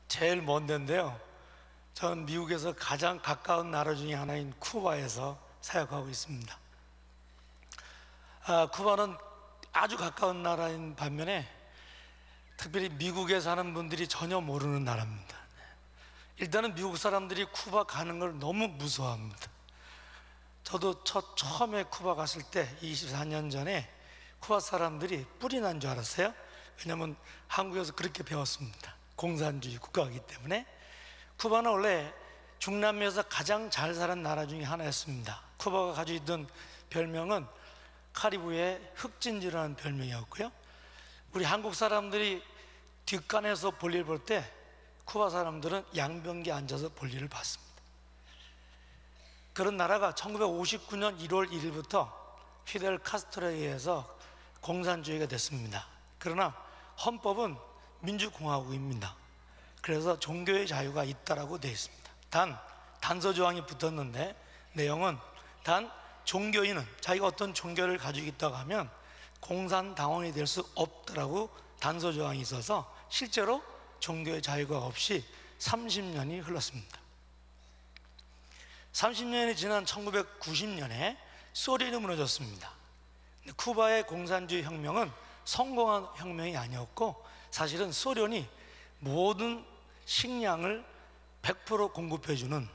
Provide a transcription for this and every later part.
제일 먼 데인데요. 저는 미국에서 가장 가까운 나라 중에 하나인 쿠바에서 사역하고 있습니다. 쿠바는 아주 가까운 나라인 반면에 특별히 미국에 사는 분들이 전혀 모르는 나라입니다. 일단은 미국 사람들이 쿠바 가는 걸 너무 무서워합니다. 저도 처음에 쿠바 갔을 때 24년 전에 쿠바 사람들이 뿔이 난 줄 알았어요. 왜냐하면 한국에서 그렇게 배웠습니다. 공산주의 국가이기 때문에. 쿠바는 원래 중남미에서 가장 잘 사는 나라 중에 하나였습니다. 쿠바가 가지고 있던 별명은 카리브의 흑진지라는 별명이었고요. 우리 한국 사람들이 뒷간에서 볼일 볼 때 쿠바 사람들은 양변기에 앉아서 볼일을 봤습니다. 그런 나라가 1959년 1월 1일부터 피델 카스트로에 의해서 공산주의가 됐습니다. 그러나 헌법은 민주공화국입니다. 그래서 종교의 자유가 있다라고 되어 있습니다. 단 단서 조항이 붙었는데 내용은 단 종교인은 자기가 어떤 종교를 가지고 있다고 하면 공산당원이 될 수 없다라고 단서 조항이 있어서 실제로 종교의 자유가 없이 30년이 흘렀습니다. 30년이 지난 1990년에 소련이 무너졌습니다. 쿠바의 공산주의 혁명은 성공한 혁명이 아니었고 사실은 소련이 모든 식량을 100% 공급해주는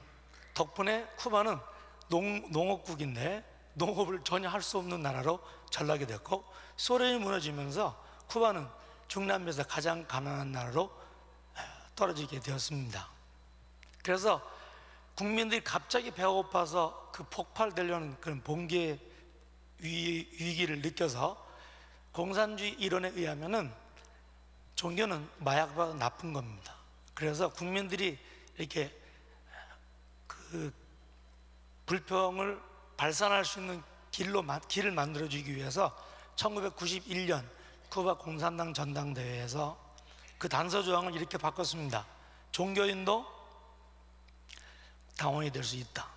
덕분에 쿠바는 농업국인데 농업을 전혀 할 수 없는 나라로 전락이 됐고, 소련이 무너지면서 쿠바는 중남미에서 가장 가난한 나라로 떨어지게 되었습니다. 그래서 국민들이 갑자기 배고파서 그 폭발되려는 그런 봉기의 위기를 느껴서 공산주의 이론에 의하면은 종교는 마약보다 나쁜 겁니다. 그래서 국민들이 이렇게 그 불평을 발산할 수 있는 길을 만들어주기 위해서 1991년 쿠바 공산당 전당대회에서 그 단서 조항을 이렇게 바꿨습니다. 종교인도 당원이 될 수 있다.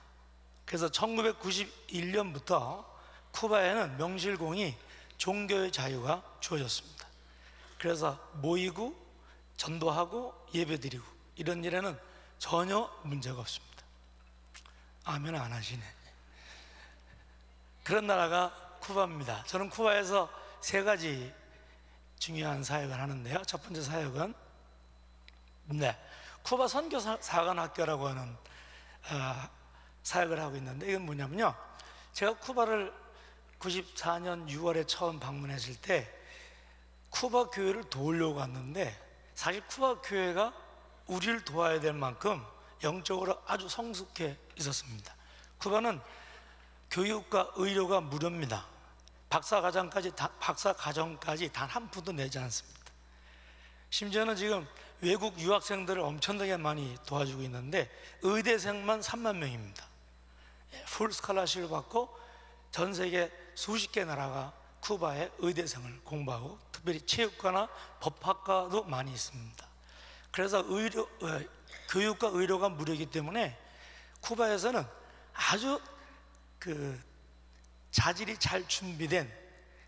그래서 1991년부터 쿠바에는 명실공히 종교의 자유가 주어졌습니다. 그래서 모이고 전도하고 예배드리고 이런 일에는 전혀 문제가 없습니다. 아멘 안 하시네. 그런 나라가 쿠바입니다. 저는 쿠바에서 세 가지 중요한 사역을 하는데요. 첫 번째 사역은 쿠바 선교사관학교라고 하는 사역을 하고 있는데, 이건 뭐냐면요, 제가 쿠바를 94년 6월에 처음 방문했을 때 쿠바 교회를 도우려고 왔는데, 사실 쿠바 교회가 우리를 도와야 될 만큼 영적으로 아주 성숙해 있었습니다. 쿠바는 교육과 의료가 무료입니다. 박사 과정까지 단 한 푼도 내지 않습니다. 심지어는 지금 외국 유학생들을 엄청나게 많이 도와주고 있는데 의대생만 3만 명입니다. 풀 스칼라십을 받고 전 세계 수십 개 나라가 쿠바에 의대생을 공부하고, 특별히 체육과나 법학과도 많이 있습니다. 그래서 교육과 의료가 무료이기 때문에 쿠바에서는 아주 자질이 잘 준비된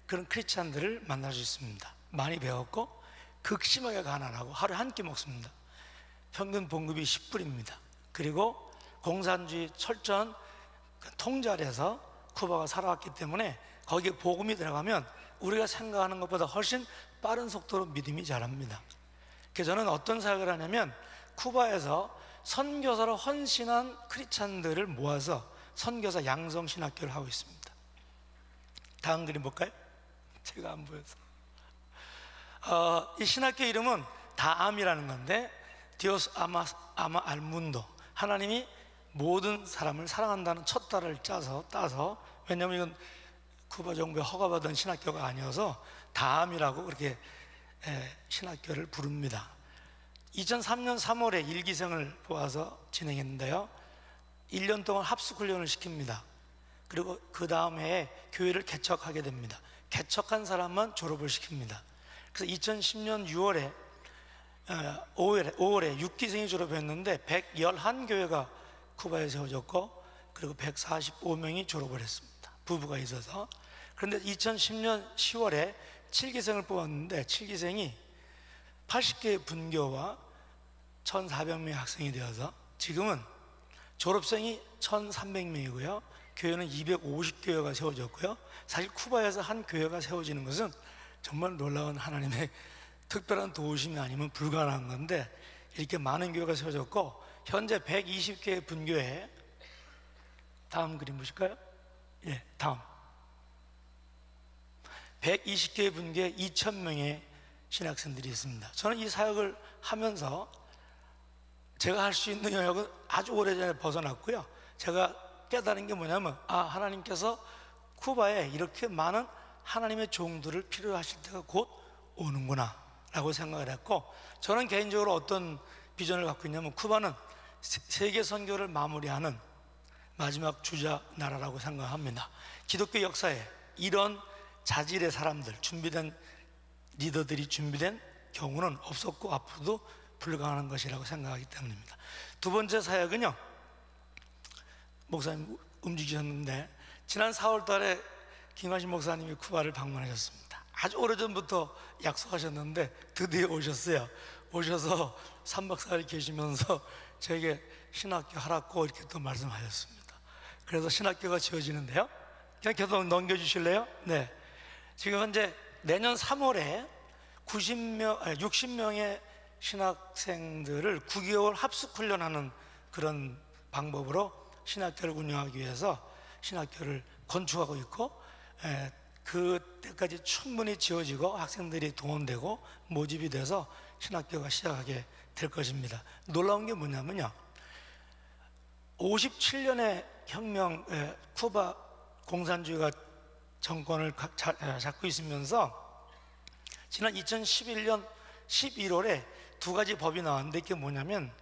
그런 크리스찬들을 만날 수 있습니다. 많이 배웠고 극심하게 가난하고 하루에 한 끼 먹습니다. 평균 봉급이 10불입니다. 그리고 공산주의 철저한 통제 아래서 쿠바가 살아왔기 때문에 거기에 복음이 들어가면 우리가 생각하는 것보다 훨씬 빠른 속도로 믿음이 자랍니다. 그래서 저는 어떤 사역을 하냐면 쿠바에서 선교사로 헌신한 크리스찬들을 모아서 선교사 양성신학교를 하고 있습니다. 다음 그림 볼까요? 제가 안 보여서. 이 신학교 이름은 다암이라는 건데, 디오스 아마 알문도, 하나님이 모든 사람을 사랑한다는 첫 달을 따서, 왜냐하면 이건 쿠바 정부에 허가받은 신학교가 아니어서 다암이라고 그렇게 신학교를 부릅니다. 2003년 3월에 1기생을 뽑아서 진행했는데요, 1년 동안 합숙훈련을 시킵니다. 그리고 그 다음 해에 교회를 개척하게 됩니다. 개척한 사람만 졸업을 시킵니다. 그래서 2010년 5월에 6기생이 졸업했는데 111교회가 쿠바에 세워졌고, 그리고 145명이 졸업을 했습니다. 부부가 있어서. 그런데 2010년 10월에 7기생을 뽑았는데 7기생이 80개의 분교와 1,400명의 학생이 되어서 지금은 졸업생이 1,300명이고요. 교회는 250교회가 세워졌고요. 사실 쿠바에서 한 교회가 세워지는 것은 정말 놀라운 하나님의 특별한 도우심이 아니면 불가능한 건데, 이렇게 많은 교회가 세워졌고 현재 120개의 분교회, 다음 그림 보실까요? 예, 다음 120개의 분교회 2,000명의 신학생들이 있습니다. 저는 이 사역을 하면서 제가 할 수 있는 영역은 아주 오래전에 벗어났고요. 제가 깨달은 게 뭐냐면, 하나님께서 쿠바에 이렇게 많은 하나님의 종들을 필요로 하실 때가 곧 오는구나 라고 생각을 했고, 저는 개인적으로 어떤 비전을 갖고 있냐면, 쿠바는 세계 선교를 마무리하는 마지막 주자 나라라고 생각합니다. 기독교 역사에 이런 자질의 사람들, 준비된 리더들이 준비된 경우는 없었고 앞으로도 불가능한 것이라고 생각하기 때문입니다. 두 번째 사역은요, 목사님 움직이셨는데 지난 4월 달에 김하신 목사님이 쿠바를 방문하셨습니다. 아주 오래전부터 약속하셨는데 드디어 오셨어요. 오셔서 3박 4일 계시면서 저에게 신학교 하라고 이렇게 또 말씀하셨습니다. 그래서 신학교가 지어지는데요, 그냥 계속 넘겨주실래요? 네. 지금 현재 내년 3월에 60명의 신학생들을 9개월 합숙훈련하는 그런 방법으로 신학교를 운영하기 위해서 신학교를 건축하고 있고, 그때까지 충분히 지어지고 학생들이 동원되고 모집이 돼서 신학교가 시작하게 될 것입니다. 놀라운 게 뭐냐면요, 57년의 혁명, 쿠바 공산주의가 정권을 잡고 있으면서 지난 2011년 11월에 두 가지 법이 나왔는데, 이게 뭐냐면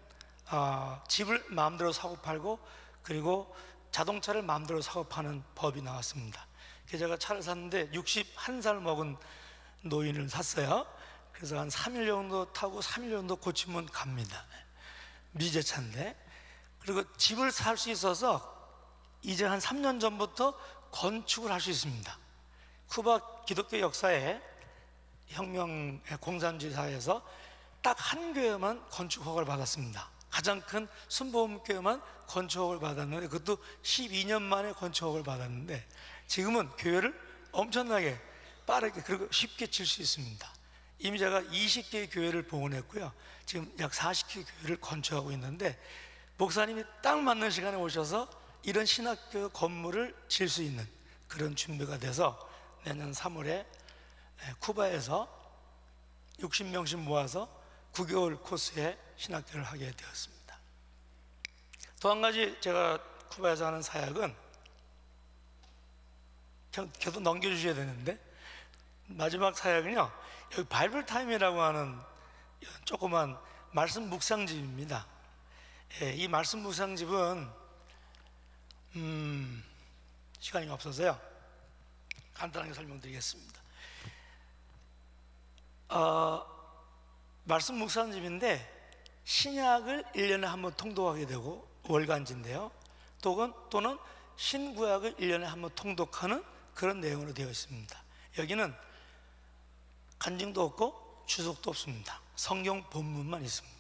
집을 마음대로 사고 팔고 그리고 자동차를 마음대로 사고 파는 법이 나왔습니다. 그래서 제가 차를 샀는데 61살 먹은 노인을 샀어요. 그래서 한 3일 정도 타고 3일 정도 고치면 갑니다. 미제차인데. 그리고 집을 살 수 있어서 이제 한 3년 전부터 건축을 할 수 있습니다. 쿠바 기독교 역사에 혁명 공산주의 사회에서 딱 한 교회만 건축 허가를 받았습니다. 가장 큰 순복음교회만 건축 허가를 받았는데, 그것도 12년 만에 건축 허가를 받았는데, 지금은 교회를 엄청나게 빠르게 그리고 쉽게 질 수 있습니다. 이미 제가 20개의 교회를 봉헌했고요, 지금 약 40개의 교회를 건축하고 있는데, 목사님이 딱 맞는 시간에 오셔서 이런 신학교 건물을 질 수 있는 그런 준비가 돼서 내년 3월에 쿠바에서 60명씩 모아서 9개월 코스의 신학교를 하게 되었습니다. 또 한 가지 제가 쿠바에서 하는 사역은, 계속 넘겨주셔야 되는데, 마지막 사역은요, 여기 바이블 타임이라고 하는 조그만 말씀 묵상집입니다. 이 말씀 묵상집은 시간이 없어서요 간단하게 설명드리겠습니다. 말씀 묵상집인데 신약을 1년에 한 번 통독하게 되고 월간지인데요, 또는 신구약을 1년에 한 번 통독하는 그런 내용으로 되어 있습니다. 여기는 간증도 없고 주석도 없습니다. 성경 본문만 있습니다.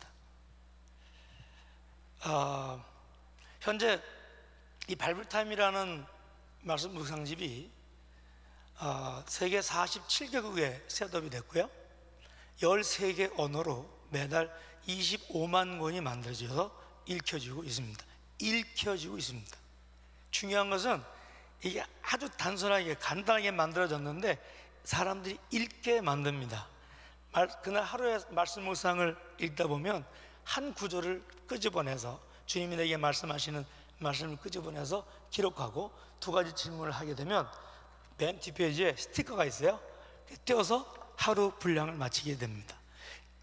현재 이 바이블타임이라는 말씀 묵상집이 세계 47개국에 셋업이 됐고요, 13개 언어로 매달 25만 권이 만들어져서 읽혀지고 있습니다. 중요한 것은 이게 아주 단순하게 간단하게 만들어졌는데 사람들이 읽게 만듭니다. 그날 하루에 말씀 묵상을 읽다 보면 한 구절을 끄집어내서 주님이 내게 말씀하시는 말씀을 끄집어내서 기록하고 두 가지 질문을 하게 되면 맨 뒷페이지에 스티커가 있어요. 떼어서 하루 분량을 마치게 됩니다.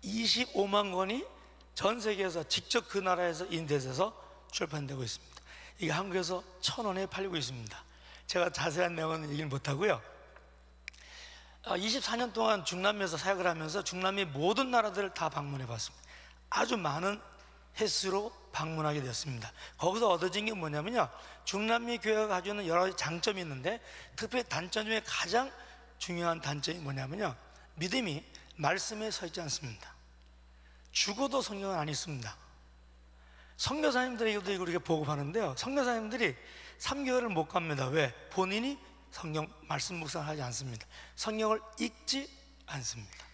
25만 권이 전 세계에서 직접 그 나라에서 인쇄해서 출판되고 있습니다. 이게 한국에서 1,000원에 팔리고 있습니다. 제가 자세한 내용은 얘기를 못하고요, 24년 동안 중남미에서 사역을 하면서 중남미 모든 나라들을 다 방문해 봤습니다. 아주 많은 횟수로 방문하게 되었습니다. 거기서 얻어진 게 뭐냐면요, 중남미 교회가 가지고 있는 여러 가지 장점이 있는데 특별히 단점 중에 가장 중요한 단점이 뭐냐면요, 믿음이 말씀에 서 있지 않습니다. 죽어도 성경은 안 읽습니다. 선교사님들에게도 이렇게 보고하는데요, 선교사님들이 3개월을 못 갑니다. 왜? 본인이 성경 말씀 묵상하지 않습니다. 성경을 읽지 않습니다.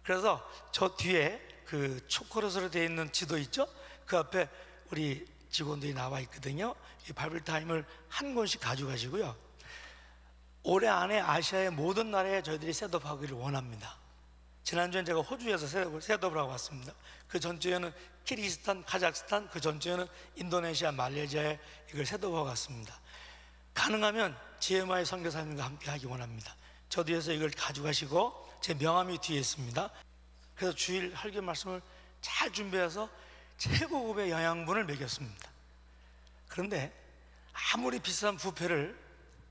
그래서 저 뒤에 그 초콜릿으로 되어 있는 지도 있죠? 그 앞에 우리 직원들이 나와 있거든요. 이 바이블 타임을 한 권씩 가져가시고요, 올해 안에 아시아의 모든 나라에 저희들이 셋업하기를 원합니다. 지난주엔 제가 호주에서 셋업을 하고 왔습니다. 그 전주에는 키르기스탄, 카자흐스탄, 그 전주에는 인도네시아, 말레이시아에 이걸 셋업하고 왔습니다. 가능하면 GMI 선교사님과 함께 하기 원합니다. 저 뒤에서 이걸 가져가시고, 제 명함이 뒤에 있습니다. 그래서 주일 설교 말씀을 잘 준비해서 최고급의 영양분을 먹였습니다. 그런데 아무리 비싼 뷔페를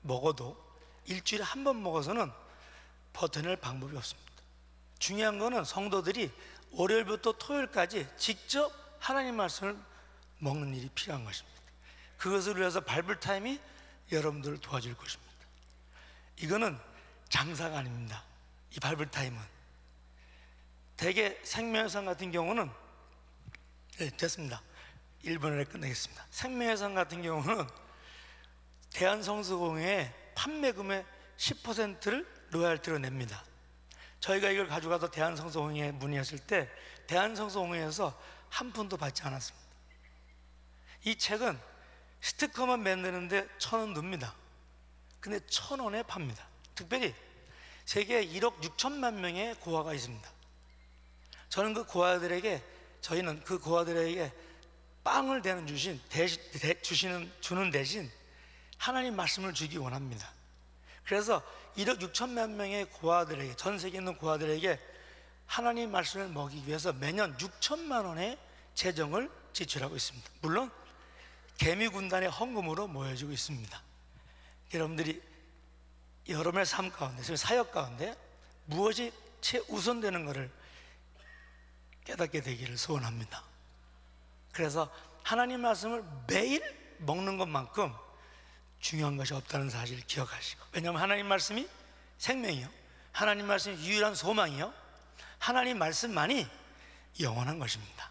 먹어도 일주일에 한 번 먹어서는 버텨낼 방법이 없습니다. 중요한 거는 성도들이 월요일부터 토요일까지 직접 하나님 말씀을 먹는 일이 필요한 것입니다. 그것을 위해서 바이블 타임이 여러분들을 도와줄 것입니다. 이거는 장사가 아닙니다. 이 바이블 타임은 대개 생명의 상 같은 경우는, 네, 됐습니다. 1분에 끝내겠습니다. 생명의 상 같은 경우는 대한성서공회의 판매금의 10%를 로얄티로 냅니다. 저희가 이걸 가져가서 대한성서공회에 문의했을 때 대한성서공회에서 한 푼도 받지 않았습니다. 이 책은 스티커만 만드는데 1,000원 듭니다. 근데 1,000원에 팝니다. 특별히 세계에 1억 6천만 명의 고아가 있습니다. 저는 저희는 그 고아들에게 빵을 주는 대신 하나님 말씀을 주기 원합니다. 그래서 1억 6천만 명의 고아들에게, 전 세계에 있는 고아들에게 하나님 말씀을 먹이기 위해서 매년 6천만 원의 재정을 지출하고 있습니다. 물론 개미군단의 헌금으로 모여지고 있습니다. 여러분들이 여러분의 삶 가운데, 사역 가운데 무엇이 최우선되는 것을 깨닫게 되기를 소원합니다. 그래서 하나님 말씀을 매일 먹는 것만큼 중요한 것이 없다는 사실을 기억하시고, 왜냐하면 하나님 말씀이 생명이요, 하나님 말씀이 유일한 소망이요, 하나님 말씀만이 영원한 것입니다.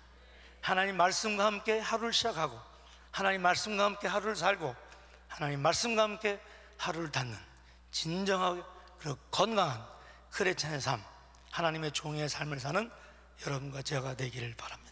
하나님 말씀과 함께 하루를 시작하고, 하나님 말씀과 함께 하루를 살고, 하나님 말씀과 함께 하루를 닫는 진정하고 그리고 건강한 크리스찬의 삶, 하나님의 종의 삶을 사는 여러분과 제가 되기를 바랍니다.